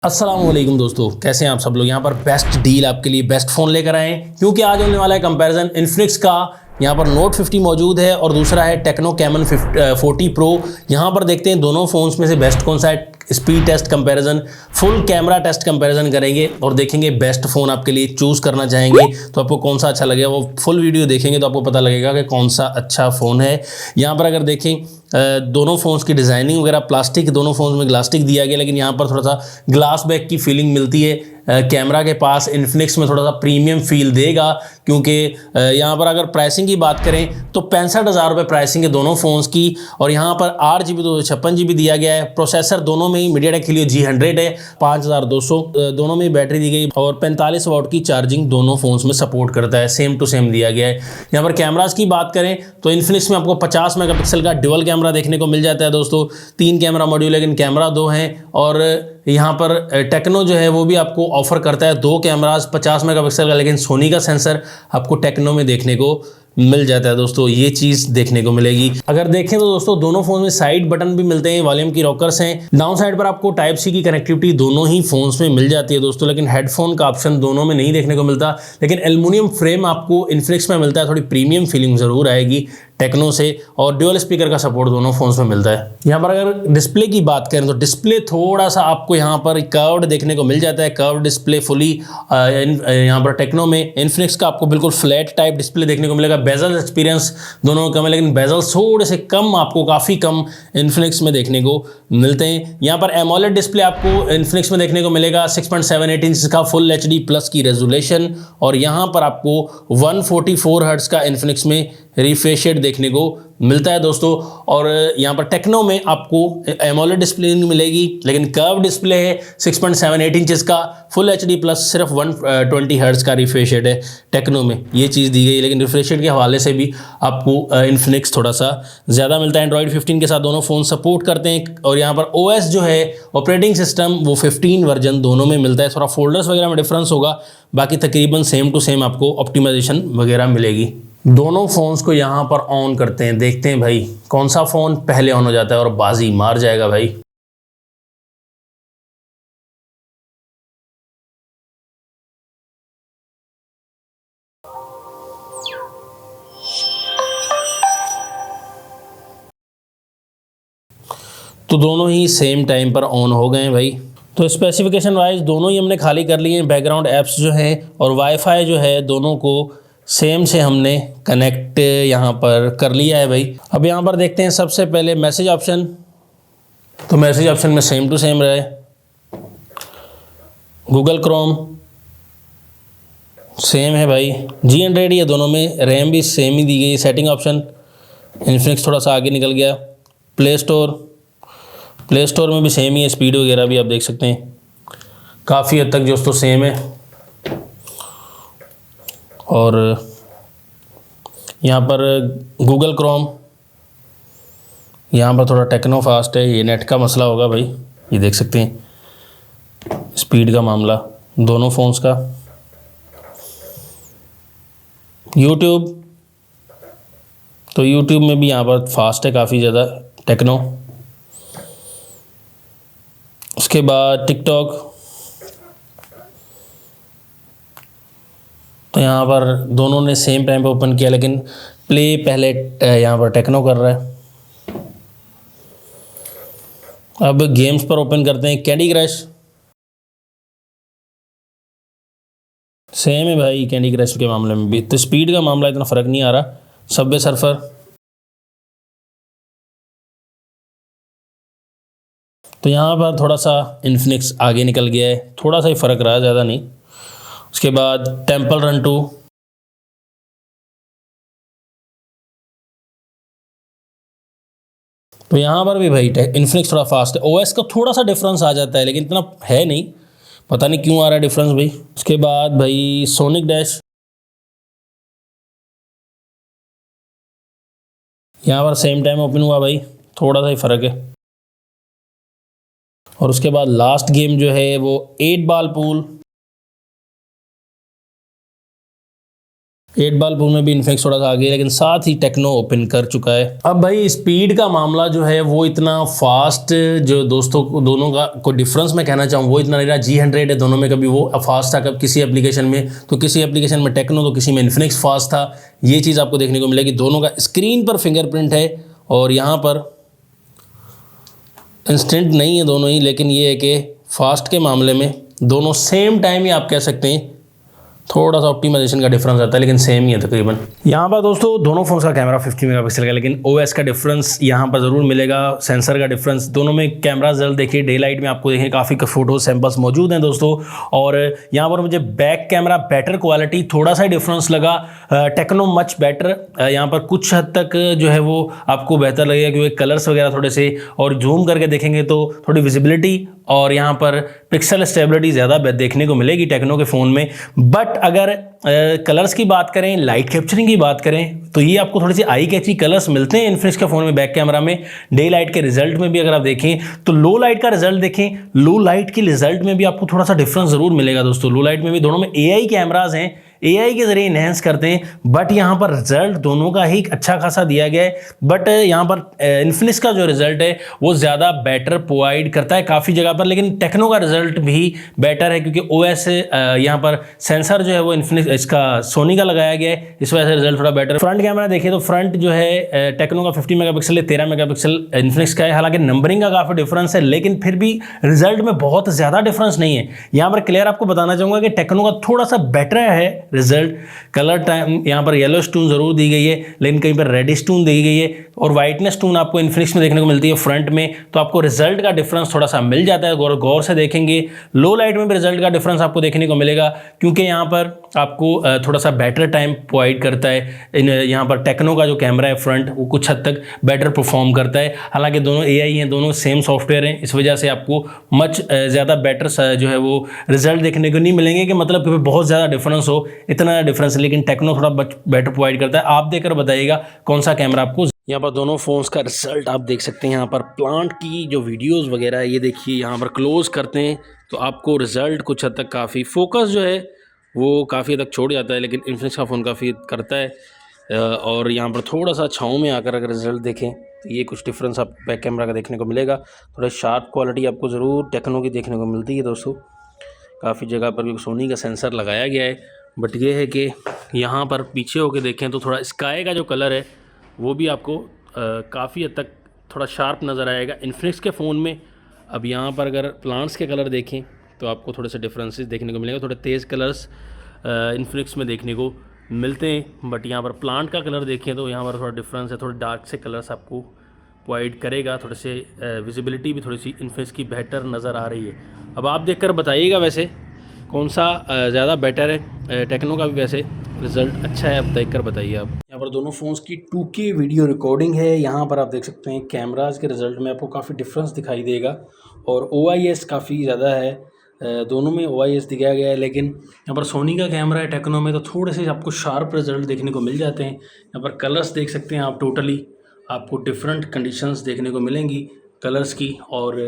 अस्सलाम वालेकुम दोस्तों, कैसे हैं आप सब लोग। यहाँ पर बेस्ट डील आपके लिए बेस्ट फ़ोन लेकर आए हैं, क्योंकि आज होने वाला है कंपैरिजन इन्फिनिक्स का। यहाँ पर नोट 50 मौजूद है और दूसरा है टेक्नो कैमन 40 प्रो। यहाँ पर देखते हैं दोनों फ़ोन्स में से बेस्ट कौन सा है। Speed test comparison, full camera test comparison करेंगे और देखेंगे बेस्ट फ़ोन आपके लिए चूज़ करना चाहेंगे तो आपको कौन सा अच्छा लगेगा। वो फुल वीडियो देखेंगे तो आपको पता लगेगा कि कौन सा अच्छा फ़ोन है। यहाँ पर अगर देखें दोनों फ़ोन्स की डिज़ाइनिंग वगैरह प्लास्टिक, दोनों फ़ोन्स में ग्लास्टिक दिया गया, लेकिन यहाँ पर थोड़ा सा ग्लास बैक की फीलिंग मिलती है। कैमरा के पास इन्फिनिक्स में थोड़ा सा प्रीमियम फील देगा, क्योंकि यहाँ पर अगर प्राइसिंग की बात करें तो 65,000 रुपये प्राइसिंग है दोनों फ़ोन्स की। और यहाँ पर 8GB 256GB दिया गया है। प्रोसेसर दोनों में ही मीडियाटेक हीलियो G100 है। 5200 दोनों में बैटरी दी गई और 45 वाट की चार्जिंग दोनों फ़ोन्स में सपोर्ट करता है। सेम टू सेम दिया गया है। यहाँ पर कैमरास की बात करें तो इन्फिनिक्स में आपको 50 मेगापिक्सल का ड्यूअल कैमरा देखने को मिल जाता है दोस्तों। 3 कैमरा मॉड्यूल, लेकिन कैमरा 2 हैं। और यहाँ पर टेक्नो जो है वो भी आपको ऑफर करता है 2 कैमरास 50 मेगापिक्सल का, लेकिन सोनी का सेंसर आपको टेक्नो में देखने को मिल जाता है दोस्तों। ये चीज़ देखने को मिलेगी। अगर देखें तो दोस्तों दोनों फोन में साइड बटन भी मिलते हैं, वॉल्यूम की रॉकर्स हैं। डाउन साइड पर आपको टाइप सी की कनेक्टिविटी दोनों ही फोन्स में मिल जाती है दोस्तों, लेकिन हेडफोन का ऑप्शन दोनों में नहीं देखने को मिलता। लेकिन एल्युमिनियम फ्रेम आपको इन्फिनिक्स में मिलता है, थोड़ी प्रीमियम फीलिंग जरूर आएगी टेक्नो से। और ड्यूअल स्पीकर का सपोर्ट दोनों फोन्स में मिलता है। यहाँ पर अगर डिस्प्ले की बात करें तो डिस्प्ले थोड़ा सा आपको यहाँ पर कर्व्ड देखने को मिल जाता है। कर्व्ड डिस्प्ले फुली यहाँ पर टेक्नो में। इन्फिनिक्स का आपको बिल्कुल फ्लैट टाइप डिस्प्ले देखने को मिलेगा। बेजल एक्सपीरियंस दोनों कम है, लेकिन बेजल थोड़े से कम आपको काफ़ी कम इन्फिनिक्स में देखने को मिलते हैं। यहाँ पर एमोलेड डिस्प्ले आपको इन्फिनिक्स में देखने को मिलेगा। 6.78 इंच का फुल HD प्लस की रेजोल्यूशन। और यहाँ पर आपको 144 हर्ट्ज का इन्फिनिक्स में रिफ्रेश रेट देखने को मिलता है दोस्तों। और यहाँ पर टेक्नो में आपको एमोलेड डिस्प्ले नहीं मिलेगी, लेकिन कर्व डिस्प्ले है 6.78 इंचेस का फुल HD प्लस, सिर्फ 120 हर्ट्ज का रिफ्रेश रेट है टेक्नो में। ये चीज़ दी गई, लेकिन रिफ्रेश रेट के हवाले से भी आपको इन्फिनिक्स थोड़ा सा ज़्यादा मिलता है। एंड्रॉइड 15 के साथ दोनों फ़ोन सपोर्ट करते हैं। और यहाँ पर OS जो है ऑपरेटिंग सिस्टम वो 15 वर्जन दोनों में मिलता है। थोड़ा फोल्डर्स वगैरह में डिफरेंस होगा, बाकी तकरीबन सेम टू सेम आपको ऑप्टिमाइजेशन वगैरह मिलेगी। दोनों फ़ोन्स को यहाँ पर ऑन करते हैं, देखते हैं भाई कौन सा फ़ोन पहले ऑन हो जाता है और बाजी मार जाएगा भाई। तो दोनों ही सेम टाइम पर ऑन हो गए हैं भाई। तो स्पेसिफिकेशन वाइज दोनों ही हमने खाली कर लिए हैं। बैकग्राउंड ऐप्स जो हैं और वाईफाई जो है दोनों को सेम से हमने कनेक्ट यहाँ पर कर लिया है भाई। अब यहाँ पर देखते हैं सबसे पहले मैसेज ऑप्शन। तो मैसेज ऑप्शन में सेम टू सेम रहे। गूगल क्रोम सेम है भाई। G100 है दोनों में। रैम भी सेम ही दी गई। सेटिंग ऑप्शन इन्फिनिक्स थोड़ा सा आगे निकल गया। प्ले स्टोर में भी सेम ही है। स्पीड वगैरह भी आप देख सकते हैं काफ़ी हद तक दोस्तों सेम है। और यहाँ पर गूगल क्रोम, यहाँ पर थोड़ा टेक्नो फास्ट है। ये नेट का मसला होगा भाई, ये देख सकते हैं स्पीड का मामला दोनों फ़ोन्स का। यूट्यूब, तो यूट्यूब में भी यहाँ पर फास्ट है काफ़ी ज़्यादा टेक्नो। उसके बाद टिकटॉक, तो यहाँ पर दोनों ने सेम टाइम पे ओपन किया, लेकिन प्ले पहले यहाँ पर टेक्नो कर रहा है। अब गेम्स पर ओपन करते हैं। कैंडी क्रश सेम है भाई कैंडी क्रश के मामले में भी। तो स्पीड का मामला इतना फ़र्क नहीं आ रहा। सबवे सर्फर, तो यहाँ पर थोड़ा सा इन्फिनिक्स आगे निकल गया है, थोड़ा सा ही फ़र्क रहा, ज़्यादा नहीं। उसके बाद टेम्पल रन 2, तो यहाँ पर भी भाई इन्फिनिक्स थोड़ा फास्ट है। OS का थोड़ा सा डिफरेंस आ जाता है, लेकिन इतना है नहीं, पता नहीं क्यों आ रहा है डिफरेंस भाई। उसके बाद भाई सोनिक डैश, यहाँ पर सेम टाइम ओपन हुआ भाई, थोड़ा सा ही फ़र्क है। और उसके बाद लास्ट गेम जो है वो 8 बॉल पूल, 8 बाल पुल में भी इनफिनिक्स थोड़ा सा आगे है, लेकिन साथ ही टेक्नो ओपन कर चुका है। अब भाई स्पीड का मामला जो है वो इतना फास्ट, जो दोस्तों दोनों का कोई डिफरेंस मैं कहना चाहूँ वो इतना नहीं रहा। G100 है दोनों में, कभी वो फास्ट था, कब किसी एप्लीकेशन में तो किसी एप्लीकेशन में टेक्नो तो किसी में इनफिनिक्स फास्ट था। ये चीज़ आपको देखने को मिलेगी। दोनों का स्क्रीन पर फिंगरप्रिंट है और यहाँ पर इंस्टेंट नहीं है दोनों ही, लेकिन ये है कि फास्ट के मामले में दोनों सेम टाइम ही आप कह सकते हैं, थोड़ा सा ऑप्टिमाइजेशन का डिफरेंस आता है लेकिन सेम ही है तकरीबन। यहाँ पर दोस्तों दोनों फोन्स का कैमरा 50 मेगापिक्सल का, लेकिन OS का डिफरेंस यहाँ पर ज़रूर मिलेगा। सेंसर का डिफरेंस, दोनों में कैमरा रिजल्ट देखिए, डे लाइट में आपको देखिए काफ़ी फोटो सैंपल्स मौजूद हैं दोस्तों। और यहाँ पर मुझे बैक कैमरा बेटर क्वालिटी, थोड़ा सा डिफरेंस लगा। टेक्नो मच बेटर, यहाँ पर कुछ हद तक जो है वो आपको बेहतर लगेगा क्योंकि कलर्स वगैरह थोड़े से, और जूम करके देखेंगे तो थोड़ी विजिबिलिटी और यहाँ पर पिक्सल स्टेबिलिटी ज़्यादा देखने को मिलेगी टेक्नो के फ़ोन में। बट अगर कलर्स की बात करें, लाइट कैप्चरिंग की बात करें, तो ये आपको थोड़ी सी आई कैची कलर्स मिलते हैं इनफिनिक्स के फ़ोन में बैक कैमरा में। डे लाइट के रिजल्ट में भी अगर आप देखें तो लो लाइट का रिजल्ट देखें, लो लाइट के रिजल्ट में भी आपको थोड़ा सा डिफरेंस ज़रूर मिलेगा दोस्तों। लो लाइट में भी दोनों में AI कैमराज हैं, AI के जरिए इनहेंस करते हैं, बट यहाँ पर रिजल्ट दोनों का ही अच्छा खासा दिया गया है। बट यहाँ पर इनफिनिक्स का जो रिजल्ट है वो ज़्यादा बेटर प्रोवाइड करता है काफ़ी जगह पर, लेकिन टेक्नो का रिजल्ट भी बेटर है क्योंकि OS यहाँ पर सेंसर जो है वो इनफिनिक्स इसका सोनी का लगाया गया है, इस वजह से रिजल्ट थोड़ा बेटर है। फ्रंट कैमरा देखिए तो फ्रंट जो है टेक्नो का 50 मेगापिक्सल है, 13 मेगापिक्सल इनफिनिक्स का है। हालांकि नंबरिंग का काफ़ी डिफरेंस है, लेकिन फिर भी रिजल्ट में बहुत ज़्यादा डिफरेंस नहीं है। यहाँ पर क्लियर आपको बताना चाहूँगा कि टेक्नो का थोड़ा सा बेटर है रिजल्ट। कलर टाइम यहाँ पर येलो स्टोन जरूर दी गई है, लेकिन कहीं पर रेड स्टोन दी गई है, और वाइटनेस टोन आपको इनफिनिक्स में देखने को मिलती है फ्रंट में। तो आपको रिजल्ट का डिफरेंस थोड़ा सा मिल जाता है, गौर से देखेंगे। लो लाइट में भी रिजल्ट का डिफरेंस आपको देखने को मिलेगा क्योंकि यहाँ पर आपको थोड़ा सा बेटर टाइम प्रोवाइड करता है। यहाँ पर टेक्नो का जो कैमरा है फ्रंट वो कुछ हद तक बेटर परफॉर्म करता है। हालांकि दोनों AI हैं, दोनों सेम सॉफ्टवेयर हैं, इस वजह से आपको मच ज़्यादा बेटर जो है वो रिजल्ट देखने को नहीं मिलेंगे कि मतलब कि बहुत ज़्यादा डिफरेंस हो, इतना डिफरेंस, लेकिन टेक्नो थोड़ा बेटर प्रोवाइड करता है। आप देखकर बताइएगा कौन सा कैमरा आपको। यहाँ पर दोनों फ़ोन्स का रिजल्ट आप देख सकते हैं। यहाँ पर प्लांट की जो वीडियोस वगैरह है ये देखिए, यहाँ पर क्लोज करते हैं तो आपको रिजल्ट कुछ हद तक काफ़ी, फोकस जो है वो काफ़ी हद तक छोड़ जाता है, लेकिन इनफिनिक्स का फ़ोन काफ़ी करता है। और यहाँ पर थोड़ा सा छाँव में आकर अगर रिजल्ट देखें तो ये कुछ डिफरेंस आप बैक कैमरा का देखने को मिलेगा। थोड़ा शार्प क्वालिटी आपको ज़रूर टेक्नो की देखने को मिलती है दोस्तों। काफ़ी जगह पर भी सोनी का सेंसर लगाया गया है, बट ये है कि यहाँ पर पीछे होकर देखें तो थोड़ा स्काई का जो कलर है वो भी आपको काफ़ी हद तक थोड़ा शार्प नज़र आएगा इनफिनिक्स के फ़ोन में। अब यहाँ पर अगर प्लांट्स के कलर देखें तो आपको थोड़े से डिफरेंसेस देखने को मिलेगा, थोड़े तेज़ कलर्स इनफिनिक्स में देखने को मिलते हैं। बट यहाँ पर प्लांट का कलर देखें तो यहाँ पर थोड़ा डिफरेंस है, थोड़े डार्क से कलर्स आपको प्रोवाइड करेगा, थोड़े से विजिबिलिटी भी थोड़ी सी इनफिनिक्स की बेहतर नज़र आ रही है। अब आप देखकर बताइएगा वैसे कौन सा ज़्यादा बेटर है। टेक्नो का भी वैसे रिज़ल्ट अच्छा है, अब देख कर बताइए आप। यहाँ पर दोनों फ़ोन्स की 2K वीडियो रिकॉर्डिंग है। यहाँ पर आप देख सकते हैं कैमराज के रिज़ल्ट में आपको काफ़ी डिफरेंस दिखाई देगा, और OIS काफ़ी ज़्यादा है, दोनों में OIS दिखाया गया है। लेकिन यहाँ पर सोनी का कैमरा है टेक्नो में तो थोड़े से आपको शार्प रिज़ल्ट देखने को मिल जाते हैं। यहाँ पर कलर्स देख सकते हैं आप, टोटली आपको डिफरेंट कंडीशंस देखने को मिलेंगी कलर्स की। और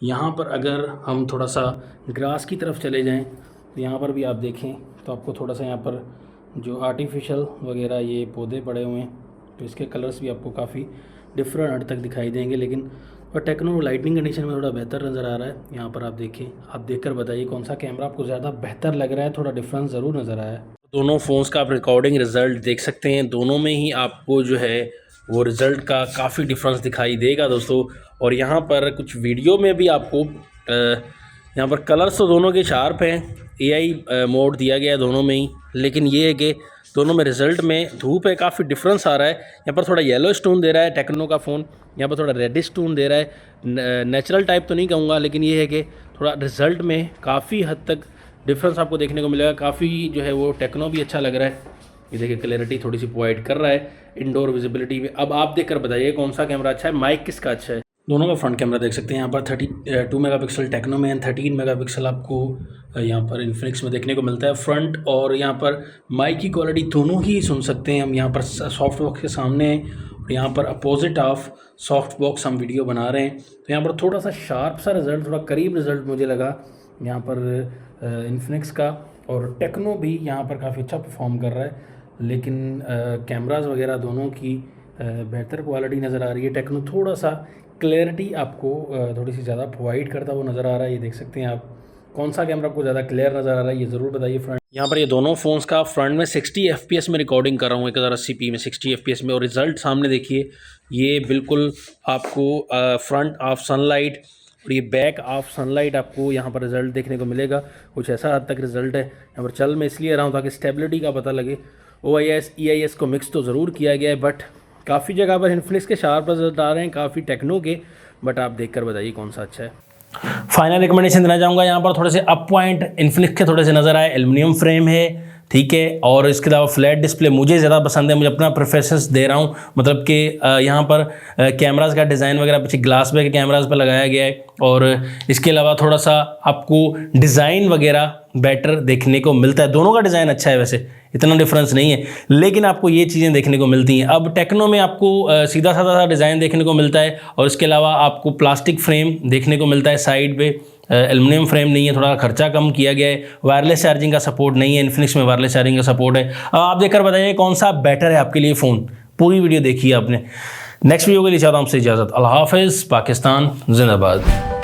यहाँ पर अगर हम थोड़ा सा ग्रास की तरफ चले जाएं तो यहाँ पर भी आप देखें तो आपको थोड़ा सा यहाँ पर जो आर्टिफिशियल वगैरह ये पौधे पड़े हुए हैं तो इसके कलर्स भी आपको काफ़ी डिफरेंट हद तक दिखाई देंगे, लेकिन और टेक्नो लाइटिंग कंडीशन में थोड़ा बेहतर नज़र आ रहा है। यहाँ पर आप देखें, आप देखकर बताइए कौन सा कैमरा आपको ज़्यादा बेहतर लग रहा है, थोड़ा डिफरेंस ज़रूर नज़र आया है। दोनों फ़ोन्स का आप रिकॉर्डिंग रिज़ल्ट देख सकते हैं, दोनों में ही आपको जो है वो रिज़ल्ट का काफ़ी डिफरेंस दिखाई देगा दोस्तों। और यहाँ पर कुछ वीडियो में भी आपको यहाँ पर कलर्स तो दोनों के शार्प हैं, AI मोड दिया गया है दोनों में ही, लेकिन ये है कि दोनों में रिज़ल्ट में धूप है, काफ़ी डिफरेंस आ रहा है। यहाँ पर थोड़ा येलो स्टोन दे रहा है टेक्नो का फ़ोन, यहाँ पर थोड़ा रेड स्टोन दे रहा है। नेचुरल टाइप तो नहीं कहूँगा, लेकिन ये है कि थोड़ा रिज़ल्ट में काफ़ी हद तक डिफरेंस आपको देखने को मिलेगा। काफ़ी जो है वो टेक्नो भी अच्छा लग रहा है, ये देखिए क्लैरिटी थोड़ी सी प्रोवाइड कर रहा है इंडोर विजिबिलिटी में। अब आप देखकर बताइए कौन सा कैमरा अच्छा है, माइक किसका अच्छा है। दोनों का फ्रंट कैमरा देख सकते हैं, यहाँ पर 32 मेगापिक्सल टेक्नो में, 13 मेगापिक्सल आपको यहाँ पर इनफिनिक्स में देखने को मिलता है फ्रंट। और यहाँ पर माइक की क्वालिटी दोनों ही सुन सकते हैं हम। यहाँ पर सॉफ्ट बॉक्स के सामने हैं और यहाँ पर अपोजिट ऑफ सॉफ्ट बॉक्स हम वीडियो बना रहे हैं, तो यहाँ पर थोड़ा सा शार्प सा रिज़ल्ट, थोड़ा करीब रिज़ल्ट मुझे लगा यहाँ पर इनफिनिक्स का। और टेक्नो भी यहाँ पर काफ़ी अच्छा परफॉर्म कर रहा है। लेकिन कैमरास वगैरह दोनों की बेहतर क्वालिटी नज़र आ रही है। टेक्नो थोड़ा सा क्लैरिटी आपको थोड़ी सी ज़्यादा प्रोवाइड करता हुआ नज़र आ रहा है। ये देख सकते हैं आप, कौन सा कैमरा आपको ज़्यादा क्लियर नज़र आ रहा है ये ज़रूर बताइए। फ्रंट यहाँ पर ये दोनों फ़ोन्स का फ्रंट में 60 FPS में रिकॉर्डिंग कर रहा हूँ, 1080p में 60 FPS में, और रिज़ल्ट सामने देखिए। ये बिल्कुल आपको फ्रंट ऑफ सनलाइट और ये बैक ऑफ सनलाइट आपको यहाँ पर रिज़ल्ट देखने को मिलेगा। कुछ ऐसा हद तक रिज़ल्ट है। यहाँ पर चल मैं इसलिए रहा हूँ ताकि स्टेबिलिटी का पता लगे। OIS EIS को मिक्स तो ज़रूर किया गया है, बट काफ़ी जगह पर इन्फिनिक्स के शार्प रिजल्ट आ रहे हैं, काफ़ी टेक्नो के, बट आप देखकर बताइए कौन सा अच्छा है। फाइनल रिकमेंडेशन देना चाहूँगा, यहाँ पर थोड़े से अप पॉइंट इन्फिनिक्स के थोड़े से नज़र आए। एल्युमिनियम फ्रेम है, ठीक है, और इसके अलावा फ्लैट डिस्प्ले मुझे ज़्यादा पसंद है। मुझे अपना प्रेफरेंस दे रहा हूँ, मतलब कि यहाँ पर कैमरास का डिज़ाइन वगैरह पीछे ग्लास पे के कैमरास पर लगाया गया है, और इसके अलावा थोड़ा सा आपको डिज़ाइन वगैरह बेटर देखने को मिलता है। दोनों का डिज़ाइन अच्छा है, वैसे इतना डिफरेंस नहीं है, लेकिन आपको ये चीज़ें देखने को मिलती हैं। अब टेक्नो में आपको सीधा साधा सा डिज़ाइन देखने को मिलता है, और इसके अलावा आपको प्लास्टिक फ्रेम देखने को मिलता है साइड पे। एल्युमिनियम फ्रेम नहीं है, थोड़ा खर्चा कम किया गया है। वायरलेस चार्जिंग का सपोर्ट नहीं है, इन्फिनिक्स में वायरलेस चार्जिंग का सपोर्ट है। अब आप देखकर बताइए कौन सा बेटर है आपके लिए फ़ोन। पूरी वीडियो देखिए आपने। नेक्स्ट वीडियो के लिए चाहता हूँ आपसे इजाज़त। अल्लाह हाफ़िज़। पाकिस्तान जिंदाबाद।